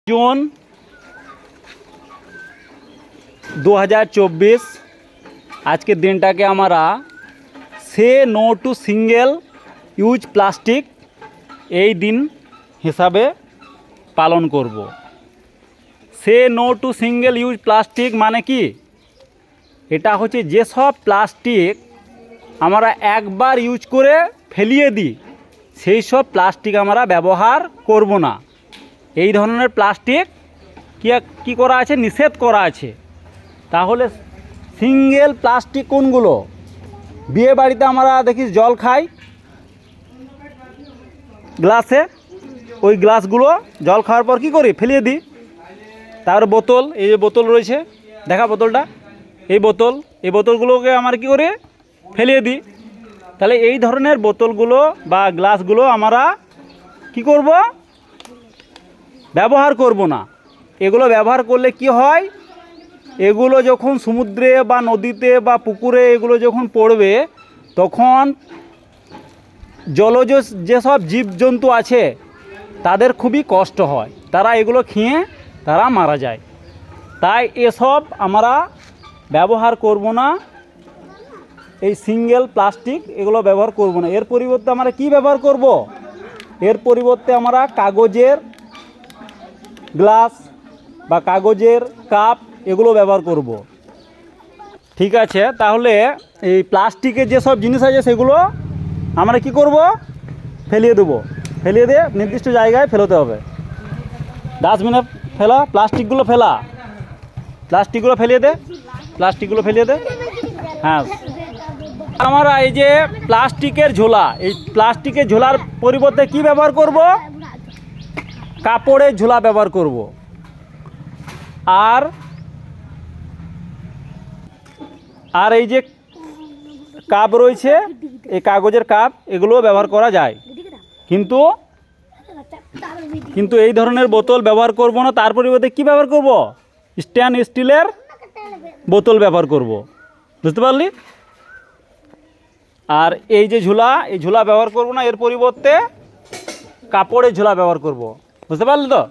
June 2024 আজকের দিনটাকে আমরা say no to single use plastic এই দিন হিসাবে পালন করব। Say no to single use plastic মানে কি? এটা হচ্ছে যেসব প্লাস্টিক আমরা একবার ইউজ করে ফেলিয়ে দিই সেই সব প্লাস্টিক আমরা ব্যবহার করব না। এই ধরনের প্লাস্টিক কি করা আছে? নিষেধ করা আছে। তাহলে সিঙ্গেল প্লাস্টিক কোনগুলো? বিয়ে বাড়িতে আমরা দেখি জল খাই গ্লাসে, ওই গ্লাসগুলো জল খাওয়ার পর কি করি? ফেলিয়ে দিই। তারপরে বোতল, এই যে বোতল রয়েছে, দেখা বোতলটা, এই বোতলগুলোকে আমরা কি করি? ফেলিয়ে দিই। তাহলে এই ধরনের বোতলগুলো বা গ্লাসগুলো আমরা কি করব? ব্যবহার করব না। এগুলো ব্যবহার করলে কি হয়? এগুলো যখন সমুদ্রে বা নদীতে বা পুকুরে এগুলো যখন পড়বে তখন জলজ যেসব জীবজন্তু আছে তাদের খুবই কষ্ট হয়, তারা এগুলো খেয়ে তারা মারা যায়। তাই এসব আমরা ব্যবহার করব না। এই সিঙ্গেল প্লাস্টিক এগুলো ব্যবহার করব না। এর পরিবর্তে আমরা কি ব্যবহার করব? এর পরিবর্তে আমরা কাগজের গ্লাস বা কাগজের কাপ এগুলো ব্যবহার করব। ঠিক আছে, তাহলে এই প্লাস্টিকের যেসব জিনিস আছে সেগুলো আমরা কি করব? ফেলিয়ে দেবো। ফেলিয়ে দিয়ে নির্দিষ্ট জায়গায় ফেলতে হবে। ডাস্টবিনে ফেলা, প্লাস্টিকগুলো ফেলিয়ে দে। হ্যাঁ, আমরা এই যে প্লাস্টিকের ঝোলা, এই প্লাস্টিকের ঝোলার পরিবর্তে কি ব্যবহার করব? কাপড়ের ঝোলা ব্যবহার করব। আর এই যে কাপ রয়েছে, এই কাগজের কাপ, এগুলো ব্যবহার করা যায়, কিন্তু এই ধরনের বোতল ব্যবহার করব না। তার পরিবর্তে কী ব্যবহার করব? স্টেনলেস স্টিলের বোতল ব্যবহার করব। বুঝতে পারলি? আর এই যে ঝোলা, এই ঝোলা ব্যবহার করব না, এর পরিবর্তে কাপড়ের ঝোলা ব্যবহার করব। বুঝতে পারলি তো?